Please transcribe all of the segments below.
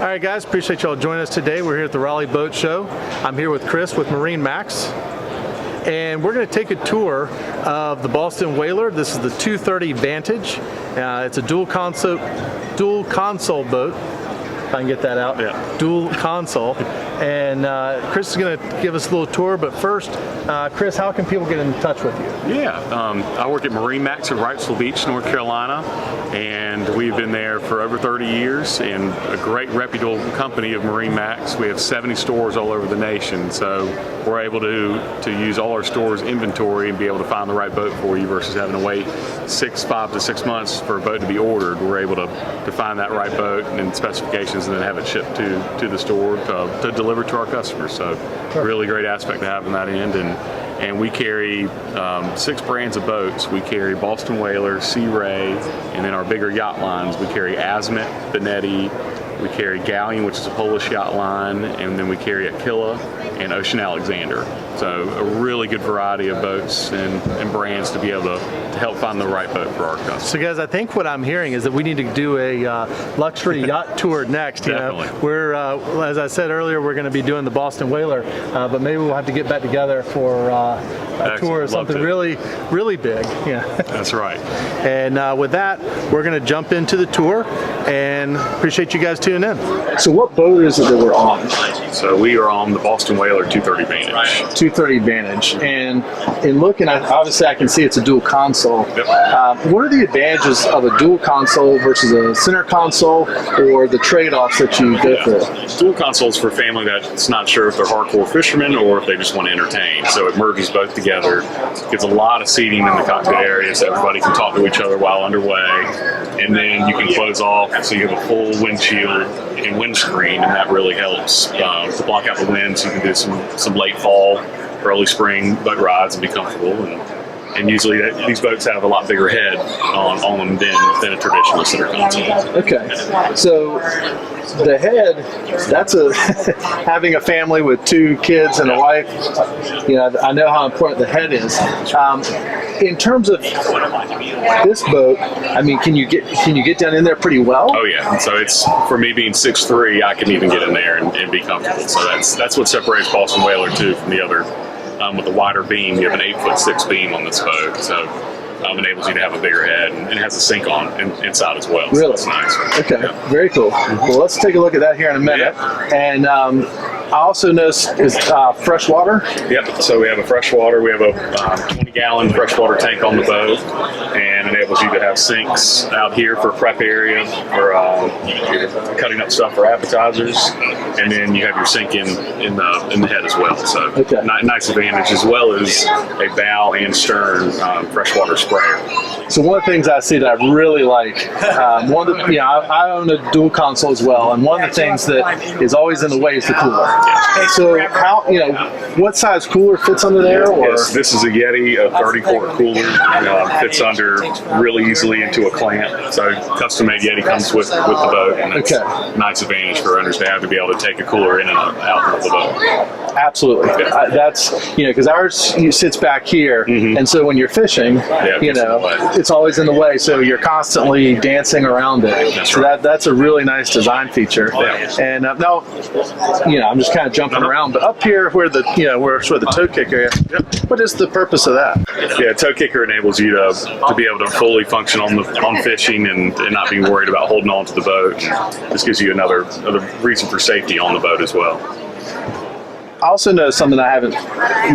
All right, guys, appreciate y'all joining us today. We're here at the Raleigh Boat Show. I'm here with Chris with Marine Max, and we're going to take a tour of the Boston Whaler. This is the 230 Vantage. It's a dual console boat. If I can get that out. Yeah. Dual console. And Chris is going to give us a little tour, but first, Chris, how can people get in touch with you? Yeah, I work at Marine Max Wrightsville Beach, North Carolina, and we've been there for over 30 years, and a great reputable company of Marine Max. We have 70 stores all over the nation, so we're able to use all our stores' inventory and be able to find the right boat for you versus having to wait 5 to 6 months for a boat to be ordered. We're able to find that right boat and specifications and then have it shipped to the store to deliver to our customers. So really great aspect to have on that end. And we carry 6 brands of boats. We carry Boston Whaler, Sea Ray, and then our bigger yacht lines. We carry Azimuth, Benetti, we carry Galleon, which is a Polish yacht line, and then we carry Aquila and Ocean Alexander. So a really good variety of boats and brands to be able to help find the right boat for our customers. So guys, I think what I'm hearing is that we need to do a luxury yacht tour next. Definitely. We're, as I said earlier, we're going to be doing the Boston Whaler, but maybe we'll have to get back together for a tour of something really, really big. Yeah. That's right. And with that, we're going to jump into the tour, and appreciate you guys tuning in. So what boat is it that we're on? So we are on the Boston Whaler 230 Vantage. 230 Vantage, and in looking at, obviously I can see it's a dual console. Yep. What are the advantages of a dual console versus a center console, or the trade-offs that you go for? Dual consoles for a family that's not sure if they're hardcore fishermen or if they just want to entertain. So it merges both together. Gives a lot of seating in the cockpit area so everybody can talk to each other while underway. And then you can close off so you have a full windshield and windscreen, and that really helps to block out the wind so you can do some late fall, early spring boat rides and be comfortable. And usually these boats have a lot bigger head on them than a traditional center console. Okay, so the head, that's having a family with 2 kids and a wife, you know, I know how important the head is. In terms of this boat, I mean, can you get down in there pretty well? Oh yeah, so it's, for me being 6'3", I can even get in there and be comfortable. So that's what separates Boston Whaler too from the other. With a wider beam, you have an 8'6" beam on this boat, so enables you to have a bigger head, and it has a sink on inside as well. Really? So that's nice. Okay, Yeah. very cool. Well, let's take a look at that here in a minute. Yeah. And I also noticed is fresh water. Yep. So we have a freshwater. We have a 20-gallon freshwater tank on the boat, and enables you to have sinks out here for prep area for you're cutting up stuff for appetizers, and then you have your sink in the head as well. So Okay. Nice advantage, as well as a bow and stern freshwater sprayer. So one of the things I see that I really like, I own a dual console as well, and one of the things that is always in the way is the cooler. So how, what size cooler fits under there? Or? Yes, this is a Yeti, a 30-quart cooler. Fits under really easily into a clamp. So custom-made Yeti comes with the boat, and it's a nice advantage for owners to have to be able to take a cooler in and out of the boat. Absolutely. That's, because ours sits back here, and so when you're fishing, it's always in the way, so you're constantly dancing around it. That's a really nice design feature. And now, I'm just kind of jumping around, but up here where where sort of the toe kicker is, what is the purpose of that? Yeah, toe kicker enables you to be able to fully function on fishing and not be worried about holding on to the boat. This gives you another reason for safety on the boat as well. I also know something I haven't,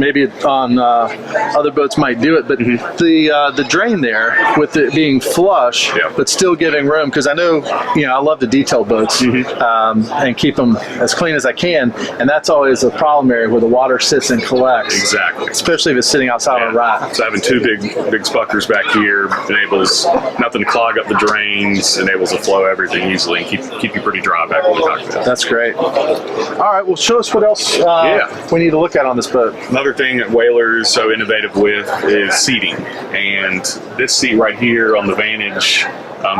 maybe on other boats might do it, but the drain there with it being flush, but still giving room, because I know, I love to detail boats and keep them as clean as I can, and that's always a problem area where the water sits and collects. Exactly. Especially if it's sitting outside on a rack. So having 2 big spuckers back here enables nothing to clog up the drains, enables to flow everything easily and keep you pretty dry back in the cockpit. That's great. All right, well, show us what else we need to look at on this boat. Another thing that Whaler is so innovative with is seating. And this seat right here on the Vantage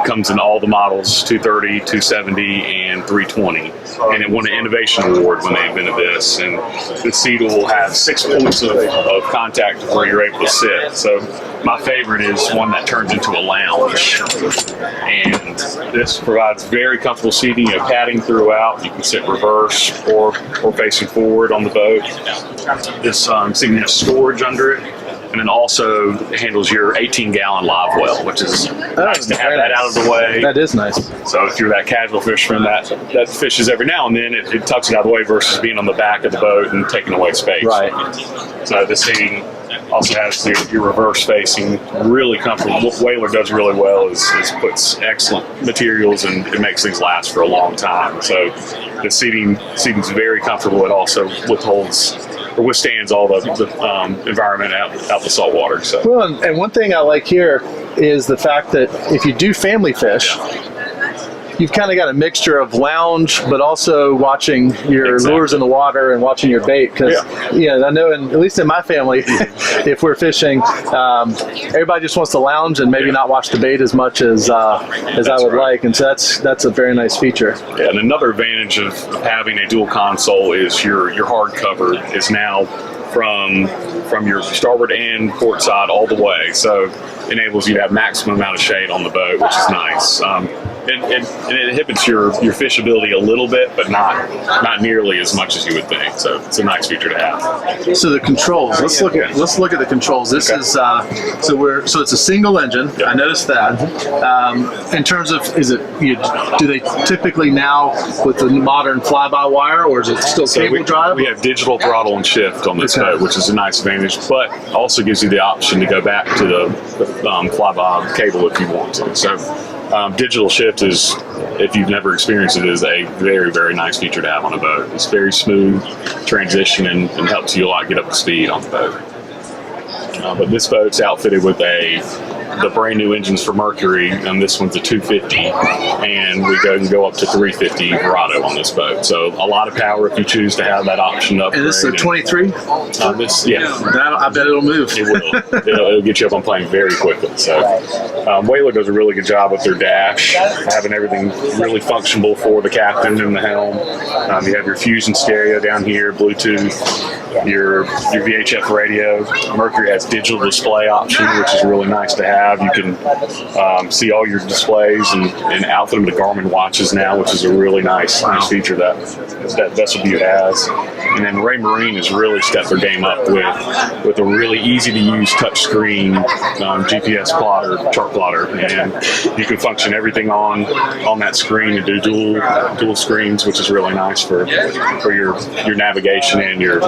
comes in all the models, 230, 270, and 320. And it won an Innovation Award when they invented this. And this seat will have 6 points of contact where you're able to sit. So My favorite is one that turns into a lounge, and this provides very comfortable seating. You have padding throughout. You can sit reverse or facing forward on the boat. This seating has storage under it, and then also handles your 18-gallon live well, which is nice to have that out of the way. That is nice. So if you're that casual fisherman that fishes every now and then, it tucks it out of the way versus being on the back of the boat and taking away space. Right. So the seating also has your reverse facing, really comfortable. What Whaler does really well is puts excellent materials, and it makes things last for a long time. So the seating's very comfortable. It also withstands all the environment out the salt water. So. Well, and one thing I like here is the fact that if you do family fish, you've kind of got a mixture of lounge, but also watching your lures in the water and watching your bait. Because I know, at least in my family, if we're fishing, everybody just wants to lounge and maybe not watch the bait as much as I would like. And so that's a very nice feature. Yeah, and another advantage of having a dual console is your hard cover is now from your starboard and port side all the way. So enables you to have maximum amount of shade on the boat, which is nice. And it inhibits your fishability a little bit, but not nearly as much as you would think. So it's a nice feature to have. So the controls. Let's look at the controls. This is so it's a single engine. Yep. I noticed that. In terms of, do they typically now with the modern fly-by-wire, or is it still cable drive? We have digital throttle and shift on this boat, which is a nice advantage, but also gives you the option to go back to the fly-by cable if you want to. So. Digital shift is, if you've never experienced it, is a very, very nice feature to have on a boat. It's very smooth transition and helps you a lot get up to speed on the boat. But this boat's outfitted with the brand new engines for Mercury, and this one's a 250, and we can go up to 350 Verado on this boat. So a lot of power if you choose to have that option to upgrade. And this is a 23? I bet it'll move. It will. It'll get you up on plane very quickly. So Whaler does a really good job with their dash, having everything really functional for the captain and the helm. You have your Fusion stereo down here, Bluetooth, your VHF radio. Mercury has digital display option, which is really nice to have. You can see all your displays and outfit them to Garmin watches now, which is a really nice feature that Vessel View has. And then Ray Marine has really stepped their game up with a really easy to use touch screen GPS plotter, chart plotter, and you can function everything on that screen and do dual screens, which is really nice for your navigation and your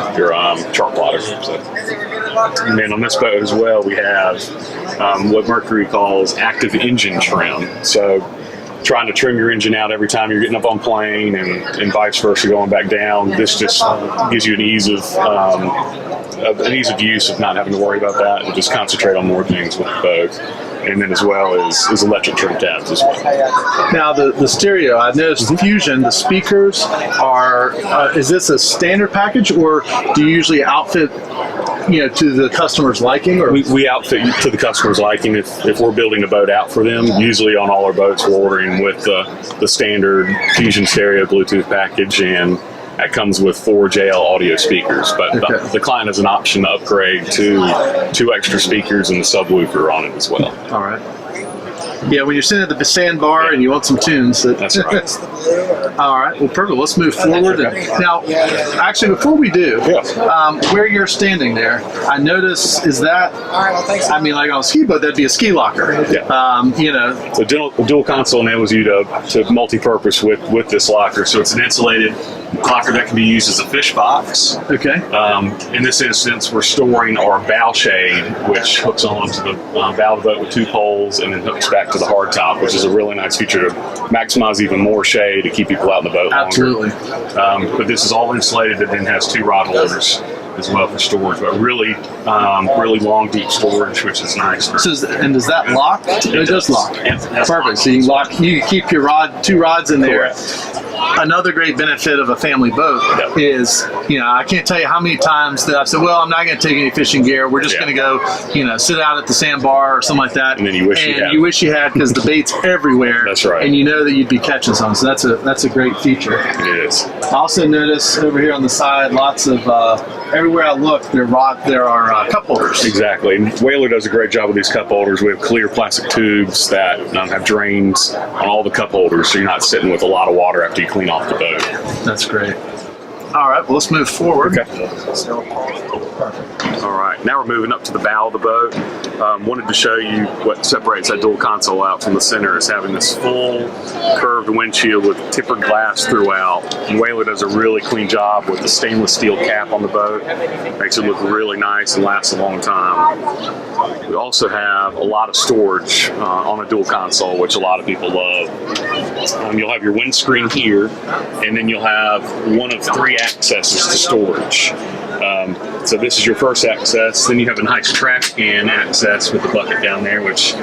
chart plotter. So. And then on this boat as well, we have what Mercury calls active engine trim. So trying to trim your engine out every time you're getting up on plane and vice versa going back down. This just gives you an ease of use of not having to worry about that and just concentrate on more things with the boat. And then as well as electric trim tabs as well. Now the stereo, I noticed Fusion, the speakers are, is this a standard package, or do you usually outfit to the customer's liking? Or we outfit to the customer's liking. If we're building a boat out for them, usually on all our boats we're ordering with the standard Fusion stereo Bluetooth package, and that comes with 4 JL audio speakers, but the client has an option to upgrade to 2 extra speakers and the subwoofer on it as well. All right. Yeah, when you're sitting at the sandbar and you want some tunes. That's right. All right. Well, perfect. Let's move forward. Now, actually, before we do, where you're standing there, I notice like on a ski boat, that'd be a ski locker. Yeah. So dual console enables you to multi-purpose with this locker. So it's an insulated locker that can be used as a fish box. Okay. In this instance, we're storing our bow shade, which hooks onto the bow of the boat with 2 poles and then hooks back to the hard top, which is a really nice feature to maximize even more shade to keep people out in the boat longer. Absolutely. But this is all insulated and then has 2 rod holders as well for storage, but really long, deep storage, which is nice. And does that lock? It does lock. Yes, perfect. So you can keep your 2 rods in there. Correct. another great benefit of a family boat is, I can't tell you how many times that I've said, well, I'm not going to take any fishing gear. We're just going to go, sit out at the sandbar or something like that. And then you wish you had because the bait's everywhere. That's right. And you know that you'd be catching some. So that's a great feature. It is. I also notice over here on the side, lots of, everywhere I look, there are cup holders. Exactly. And Whaler does a great job with these cup holders. We have clear plastic tubes that have drains on all the cup holders, so you're not sitting with a lot of water after you clean off the boat. That's great. All right, well, let's move forward. Okay. All right, now we're moving up to the bow of the boat. Wanted to show you what separates that dual console out from the center is having this full curved windshield with tempered glass throughout. And Whaler does a really clean job with the stainless steel cap on the boat. Makes it look really nice and lasts a long time. We also have a lot of storage on a dual console, which a lot of people love. You'll have your windscreen here, and then you'll have one of 3 accesses to storage. So this is your first access. Then you have a nice trash can access with the bucket down there, which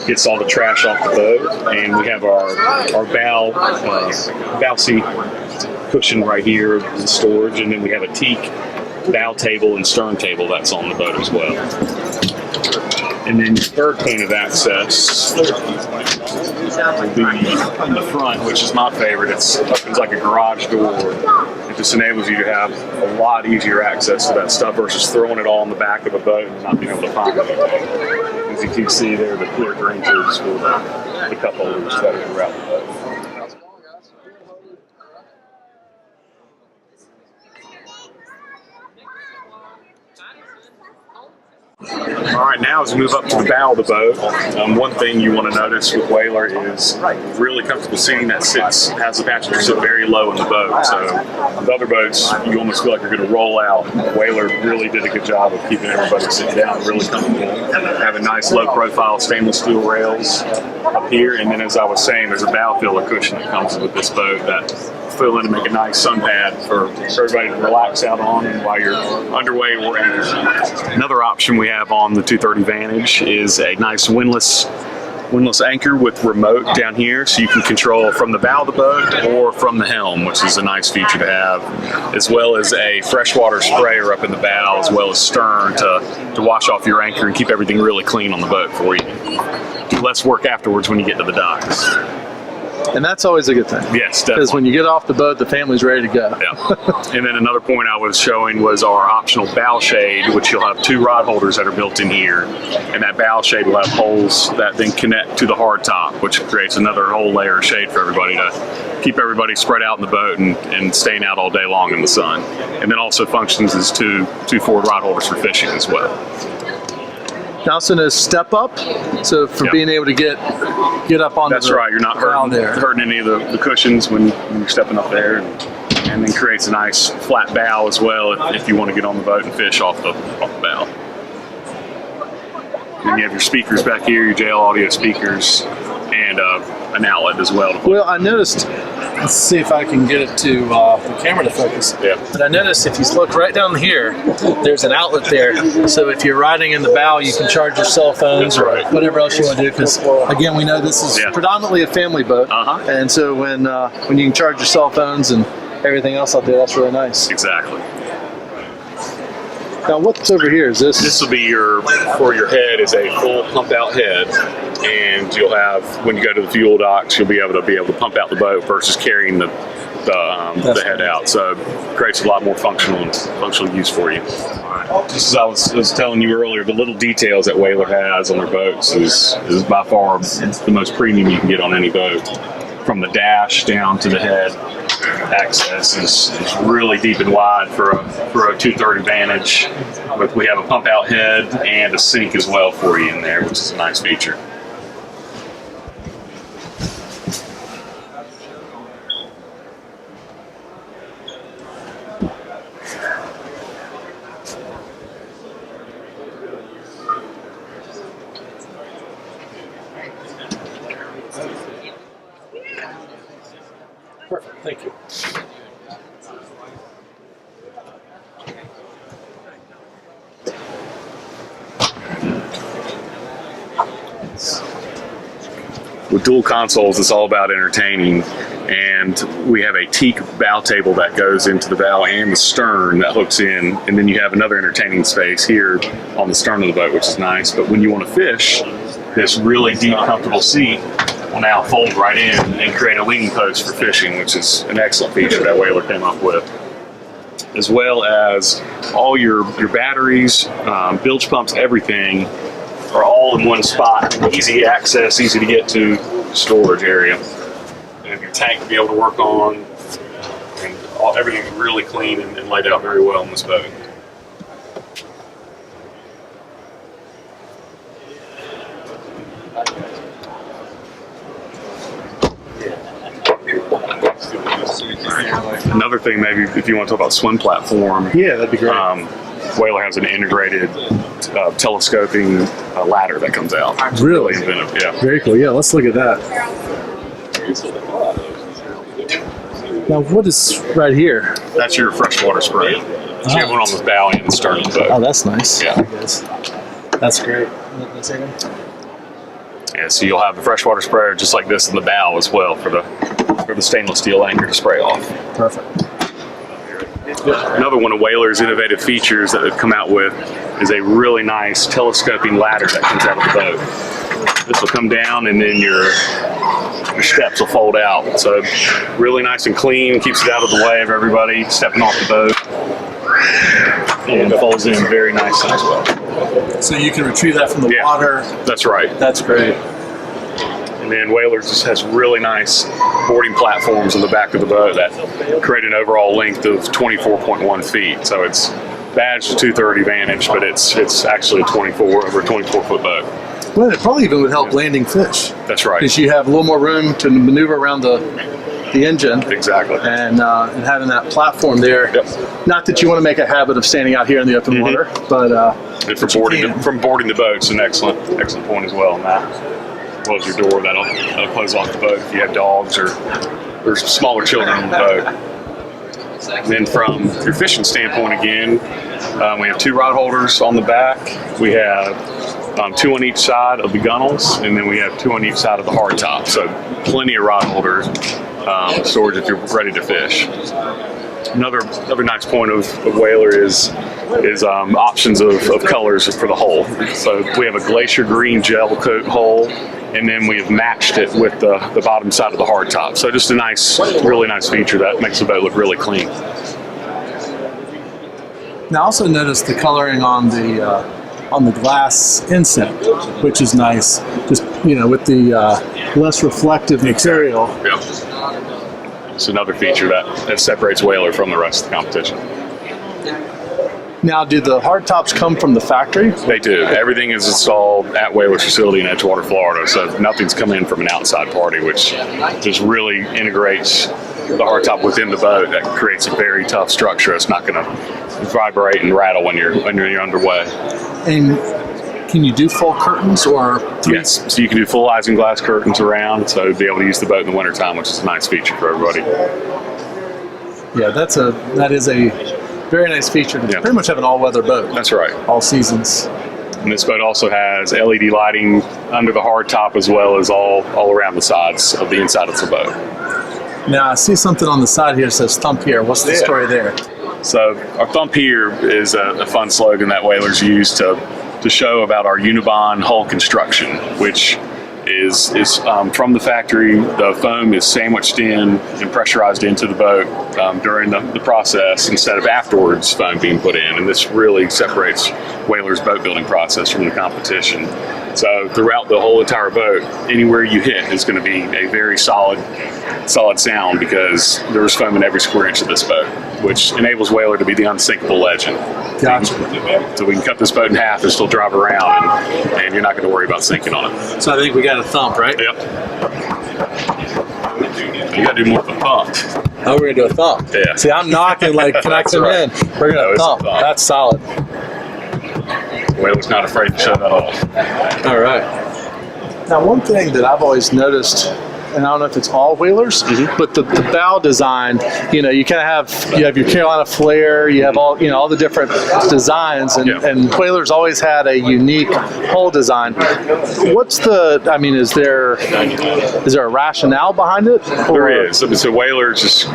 gets all the trash off the boat. And we have our bow seat cushion right here, the storage, and then we have a teak bow table and stern table that's on the boat as well. And then your third point of access will be in the front, which is my favorite. It opens like a garage door. It just enables you to have a lot easier access to that stuff versus throwing it all in the back of a boat and not being able to find anything. As you can see there, the clear drain tubes for the cup holders that are throughout the boat. All right, now as we move up to the bow of the boat, one thing you want to notice with Whaler is really comfortable seating that has the passenger sit very low in the boat. So with other boats, you almost feel like you're going to roll out. Whaler really did a good job of keeping everybody sitting down really comfortable. Having nice low profile stainless steel rails up here, and then as I was saying, there's a bow filler cushion that comes with this boat that fill in to make a nice sun pad for everybody to relax out on while you're underway or anchored. Another option we have on the 230 Vantage is a nice windlass anchor with remote down here, so you can control from the bow of the boat or from the helm, which is a nice feature to have, as well as a freshwater sprayer up in the bow, as well as stern to wash off your anchor and keep everything really clean on the boat for you. Do less work afterwards when you get to the docks. And that's always a good thing. Yes, definitely. Because when you get off the boat, the family's ready to go. Yeah. And then another point I was showing was our optional bow shade, which you'll have 2 rod holders that are built in here. And that bow shade will have holes that then connect to the hard top, which creates another whole layer of shade for everybody to keep everybody spread out in the boat and staying out all day long in the sun. And then also functions as two forward rod holders for fishing as well. Also knows step up, so for being able to get up on That's right, you're not hurting any of the cushions when you're stepping up there, and then creates a nice flat bow as well if you want to get on the boat and fish off the bow. And you have your speakers back here, your JL audio speakers, and an outlet as well. Well, I noticed, let's see if I can get it to the camera to focus. Yeah. But I noticed if you look right down here, there's an outlet there. So if you're riding in the bow, you can charge your cell phones or whatever else you want to do. Because again, we know this is predominantly a family boat, and so when you can charge your cell phones and everything else out there, that's really nice. Exactly. Now, what's over here? Is this? This will be for your head is a full pump out head, and you'll have, when you go to the fuel docks, you'll be able to pump out the boat versus carrying the head out. So it creates a lot more functional use for you. Just as I was telling you earlier, the little details that Whaler has on their boats is by far the most premium you can get on any boat. From the dash down to the head access is really deep and wide for a 230 Vantage. We have a pump out head and a sink as well for you in there, which is a nice feature. Perfect, thank you. With dual consoles, it's all about entertaining, And we have a teak bow table that goes into the bow and the stern that hooks in, and then you have another entertaining space here on the stern of the boat, which is nice. But when you want to fish, this really deep, comfortable seat will now fold right in and create a leaning post for fishing, which is an excellent feature that Whaler came up with. As well as all your batteries, bilge pumps, everything are all in one spot. Easy access, easy to get to storage area. And your tank to be able to work on, and everything's really clean and laid out very well in this boat. Another thing, maybe if you want to talk about swim platform, Yeah, that'd be great. Whaler has an integrated telescoping ladder that comes out. It's Really? inventive, yeah. Very cool. Yeah, let's look at that. Now, what is right here? That's your freshwater spray. So you have one on the bow and the stern of the boat. Oh, that's nice. Yeah. I guess. That's great. Yeah, so you'll have the freshwater sprayer just like this in the bow as well for the stainless steel anchor to spray off. Perfect. Another one of Whaler's innovative features that they've come out with is a really nice telescoping ladder that comes out of the boat. This will come down and then your steps will fold out. So really nice and clean, keeps it out of the way of everybody stepping off the boat. And folds in very nicely as well. So you can retrieve that from the water. That's right. That's great. And then Whaler just has really nice boarding platforms in the back of the boat that create an overall length of 24.1 feet. So it's badged to 230 Vantage, but it's actually over a 24-foot boat. Well, it probably even would help landing fish. That's right. Because you have a little more room to maneuver around the engine. Exactly. And having that platform there. Yep. Not that you want to make a habit of standing out here in the open water, but and from boarding the boat, it's an excellent point as well. And that close your door, that'll close off the boat if you have dogs or smaller children on the boat. And then from your fishing standpoint again, we have 2 rod holders on the back. We have 2 on each side of the gunnels, and then we have 2 on each side of the hardtop. So plenty of rod holders, storage if you're ready to fish. Another nice point of Whaler is options of colors for the hull. So we have a glacier green gel coat hull, and then we have matched it with the bottom side of the hardtop. So just a really nice feature that makes the boat look really clean. now I also noticed the coloring on the glass inset, which is nice. Just with the less reflective material. Yep. It's another feature that separates Whaler from the rest of the competition. Now, do the hardtops come from the factory? They do. Everything is installed at Whaler's facility in Edgewater, Florida, so nothing's come in from an outside party, which just really integrates the hardtop within the boat. That creates a very tough structure. It's not going to vibrate and rattle when you're underway. And can you do full curtains or? Yes, so you can do full isinglass curtains around, so be able to use the boat in the wintertime, which is a nice feature for everybody. Yeah, that is a very nice feature. To pretty much have an all-weather boat. That's right. All seasons. And this boat also has LED lighting under the hardtop as well as all around the sides of the inside of the boat. Now, I see something on the side here that says "Thump Here." What's the story there? So our "Thump Here" is a fun slogan that Whaler's used to show about our Unibond hull construction, which is from the factory. The foam is sandwiched in and pressurized into the boat during the process instead of afterwards foam being put in, and this really separates Whaler's boat building process from the competition. So throughout the whole entire boat, anywhere you hit is going to be a very solid sound because there's foam in every square inch of this boat, which enables Whaler to be the unsinkable legend. Gotcha. So we can cut this boat in half and still drive around, and you're not going to worry about sinking on it. So I think we got a thump, right? Yep. You got to do more of a thump. Oh, we're going to do a thump. Yeah. See, I'm knocking like, can I come in? We're going to thump. That's solid. Whaler's not afraid to show that off. All right. Now, one thing that I've always noticed and I don't know if it's all whalers, but the bow design, you kind of have your Carolina flare, you have all the different designs, and whalers always had a unique hull design. What's is there a rationale behind it? There is. So Whaler is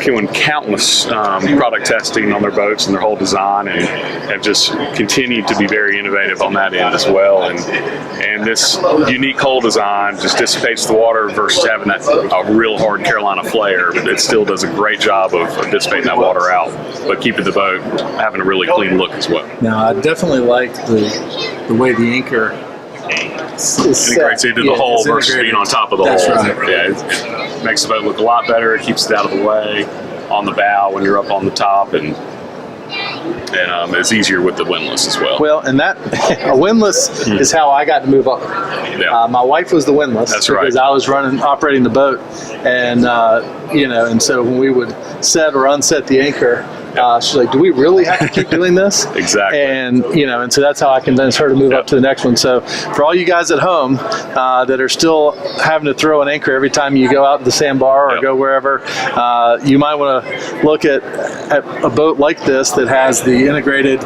doing countless product testing on their boats and their whole design, and have just continued to be very innovative on that end as well. And this unique hull design just dissipates the water versus having a real hard Carolina flare. It still does a great job of dissipating that water out, but keeping the boat having a really clean look as well. Now, I definitely like the way the anchor integrates into the hull versus being on top of the hull. That's right. Yeah, it makes the boat look a lot better. It keeps it out of the way on the bow when you're up on the top, and it's easier with the windlass as well. Well, and that a windlass is how I got to move up. Yeah. My wife was the windlass. That's right. Because I was operating the boat, and and so when we would set or unset the anchor, she's like, "Do we really have to keep doing this?" Exactly. And and so that's how I convinced her to move up to the next one. So for all you guys at home that are still having to throw an anchor every time you go out to the sandbar or go wherever, you might want to look at a boat like this that has the integrated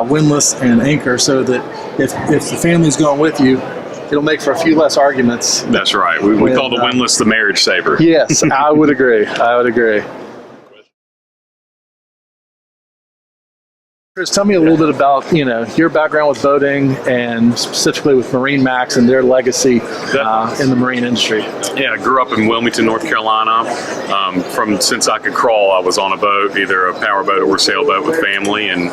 windlass and anchor, so that if the family's going with you, it'll make for a few less arguments. That's right. We call the windlass the marriage saver. Yes, I would agree. I would agree. Chris, tell me a little bit about your background with boating, and specifically with MarineMax and their legacy in the marine industry. Yeah, I grew up in Wilmington, North Carolina. Since I could crawl, I was on a boat, either a power boat or a sailboat with family, and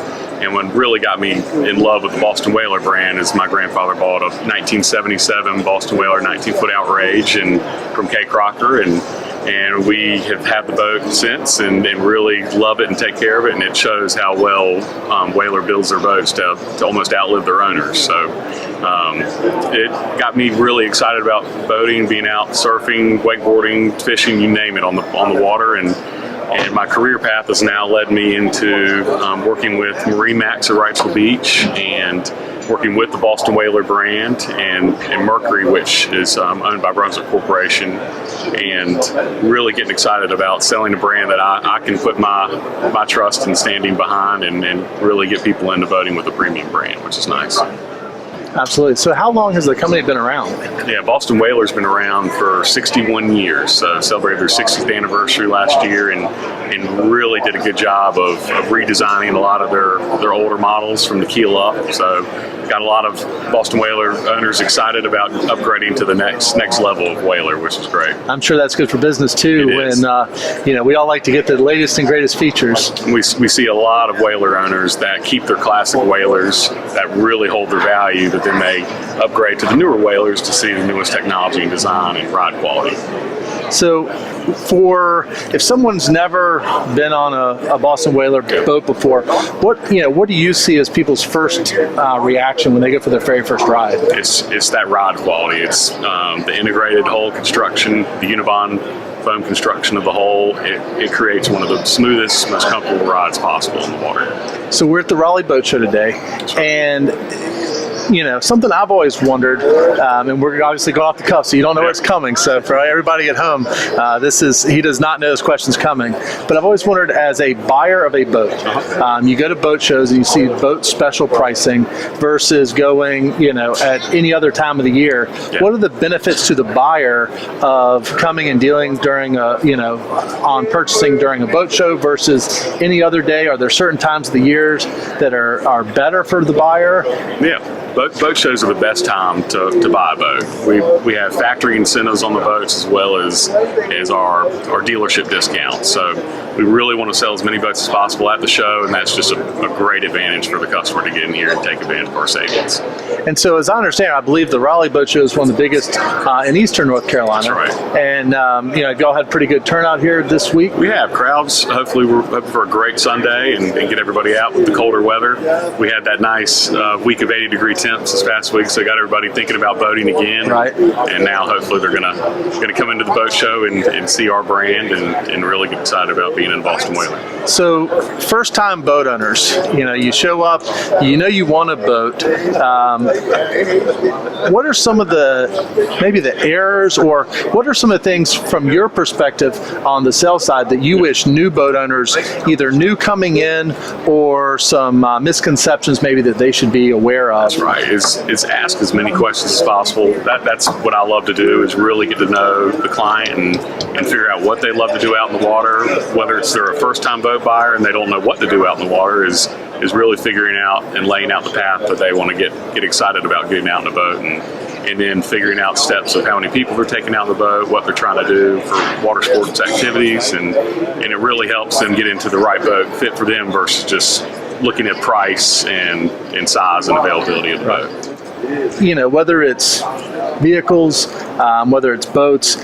what really got me in love with the Boston Whaler brand is my grandfather bought a 1977 Boston Whaler 19-foot outrage from K. Crocker, and we have had the boat since and really love it and take care of it, and it shows how well Whaler builds their boats to almost outlive their owners. So it got me really excited about boating, being out surfing, wakeboarding, fishing, you name it, on the water, and my career path has now led me into working with Marine Max at Wrightsville Beach, and working with the Boston Whaler brand and Mercury, which is owned by Brunswick Corporation, and really getting excited about selling a brand that I can put my trust and standing behind, and really get people into boating with a premium brand, which is nice. Absolutely. So how long has the company been around? Yeah, Boston Whaler's been around for 61 years. So celebrated their 60th anniversary last year, and really did a good job of redesigning a lot of their older models from the keel up. So got a lot of Boston Whaler owners excited about upgrading to the next level of Whaler, which is great. I'm sure that's good for business too. When we all like to get the latest and greatest features. We see a lot of Whaler owners that keep their classic Whalers that really hold their value, but then they upgrade to the newer Whalers to see the newest technology and design and ride quality. So if someone's never been on a Boston Whaler boat before, what do you see as people's first reaction when they go for their very first ride? It's that ride quality. It's the integrated hull construction, the Unibond foam construction of the hull. It creates one of the smoothest, most comfortable rides possible in the water. So we're at the Raleigh Boat Show today, and something I've always wondered, and we're obviously going off the cuff, so you don't know what's coming. So for everybody at home, he does not know this question's coming. But I've always wondered, as a buyer of a boat, you go to boat shows and you see boat special pricing versus going, at any other time of the year. Yeah. What are the benefits to the buyer of coming and dealing during on purchasing during a boat show versus any other day? Are there certain times of the years that are better for the buyer? Yeah. Boat shows are the best time to buy a boat. We have factory incentives on the boats as well as our dealership discounts. So we really want to sell as many boats as possible at the show, and that's just a great advantage for the customer to get in here and take advantage of our savings. And so, as I understand, I believe the Raleigh Boat Show is one of the biggest in eastern North Carolina. That's right. And y'all had pretty good turnout here this week. We have crowds. Hopefully, we're hoping for a great Sunday and get everybody out with the colder weather. We had that nice week of 80-degree temps this past week, so got everybody thinking about boating again. Right. And now, hopefully, they're gonna come into the boat show and see our brand and really get excited about being being in Boston Whaler. So, first-time boat owners, you show up, you want a boat. What are some of maybe the errors, or what are some of the things from your perspective on the sales side that you wish new boat owners either knew coming in, or some misconceptions maybe that they should be aware of? That's right. It's ask as many questions as possible. That's what I love to do, is really get to know the client and figure out what they love to do out in the water. Whether they're a first-time boat buyer and they don't know what to do out in the water, is really figuring out and laying out the path that they want to get excited about getting out in the boat, and then figuring out steps of how many people they're taking out in the boat, what they're trying to do for water sports activities, and it really helps them get into the right boat fit for them versus just looking at price and size and availability of the boat. Whether it's vehicles, whether it's boats,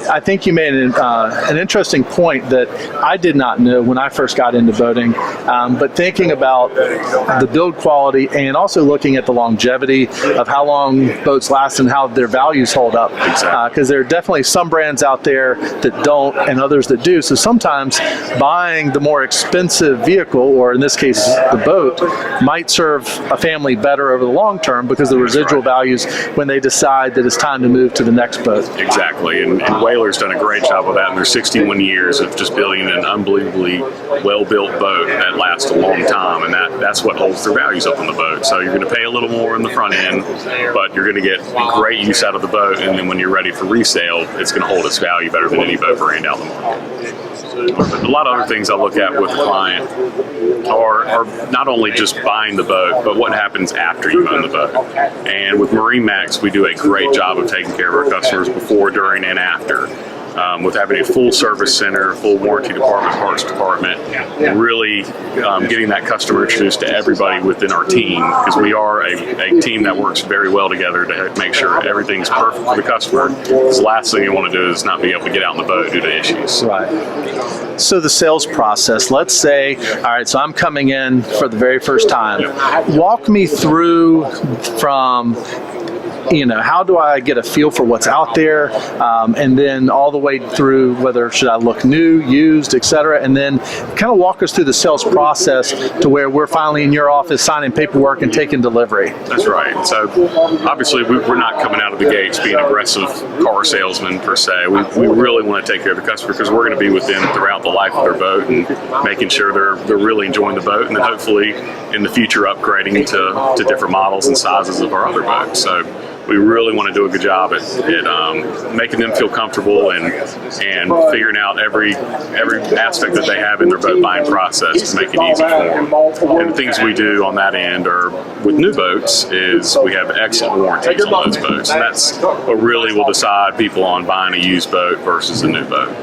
I think you made an interesting point that I did not know when I first got into boating, but thinking about the build quality and also looking at the longevity of how long boats last and how their values hold up. Exactly. Because there are definitely some brands out there that don't and others that do. So sometimes buying the more expensive vehicle, or in this case the boat, might serve a family better over the long term because the residual values when they decide that it's time to move to the next boat. Exactly, and Whaler's done a great job of that in their 61 years of just building an unbelievably well-built boat that lasts a long time, and that's what holds their values up on the boat. So you're going to pay a little more in the front end, but you're going to get great use out of the boat, and then when you're ready for resale, it's going to hold its value better than any boat brand out in the market. A lot of other things I look at with the client are not only just buying the boat, but what happens after you own the boat. And with MarineMax, we do a great job of taking care of our customers before, during, and after. With having a full service center, full warranty department, parts department, and really getting that customer introduced to everybody within our team, because we are a team that works very well together to make sure everything's perfect for the customer. Because the last thing you want to do is not be able to get out in the boat due to issues. Right. So the sales process, let's say, all right, so I'm coming in for the very first time. Walk me through from how do I get a feel for what's out there, and then all the way through whether should I look new, used, etc., and then kind of walk us through the sales process to where we're finally in your office signing paperwork and taking delivery. That's right. So obviously we're not coming out of the gates being aggressive car salesmen per se. We really want to take care of the customer because we're going to be with them throughout the life of their boat and making sure they're really enjoying the boat, and then hopefully in the future upgrading to different models and sizes of our other boats. So we really want to do a good job at making them feel comfortable and figuring out every aspect that they have in their boat buying process to make it easy for them. And the things we do on that end are with new boats is we have excellent warranties on those boats. And that's what really will decide people on buying a used boat versus a new boat.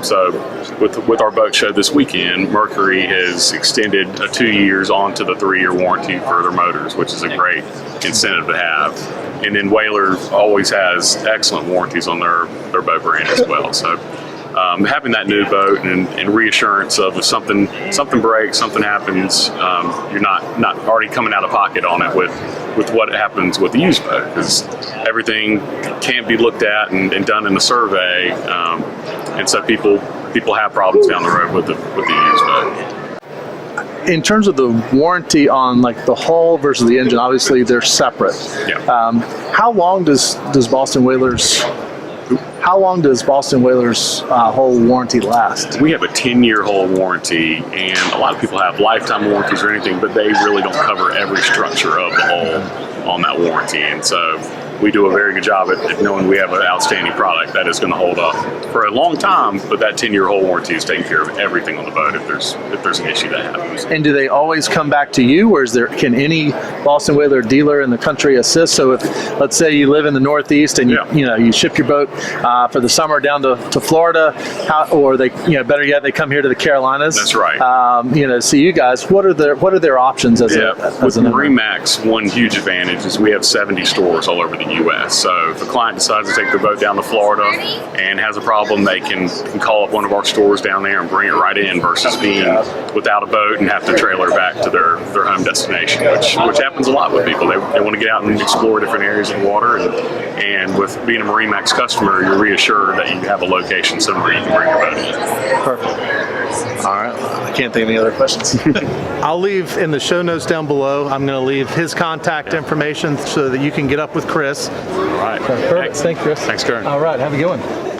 So with our boat show this weekend, Mercury has extended 2 years onto the 3-year warranty for their motors, which is a great incentive to have. And then Whaler always has excellent warranties on their boat brand as well. So having that new boat and reassurance of if something breaks, something happens, you're not already coming out of pocket on it with what happens with the used boat, because everything can't be looked at and done in a survey, and so people have problems down the road with the used boat. In terms of the warranty on like the hull versus the engine, obviously they're separate. Yeah. How long does Boston Whaler's hull warranty last? We have a 10-year hull warranty, and a lot of people have lifetime warranties or anything, but they really don't cover every structure of the hull on that warranty. And so we do a very good job at knowing we have an outstanding product that is going to hold up for a long time, but that 10-year hull warranty is taking care of everything on the boat if there's an issue that happens. And do they always come back to you, or can any Boston Whaler dealer in the country assist? So if, let's say you live in the Northeast and you ship your boat for the summer down to Florida, or they better yet they come here to the Carolinas. That's right. See you guys. What are their options as with MarineMax? One huge advantage is we have 70 stores all over the the U.S. So if a client decides to take their boat down to Florida and has a problem, they can call up one of our stores down there and bring it right in versus being without a boat and have to trailer back to their home destination, which happens a lot with people. They want to get out and explore different areas of water, and with being a MarineMax customer, you're reassured that you have a location somewhere you can bring your boat in. Perfect. All right. I can't think of any other questions. I'll leave in the show notes down below. I'm going to leave his contact information so that you can get up with Chris. All right. Perfect. Thanks, Chris. Thanks, Karen. All right. Have a good one.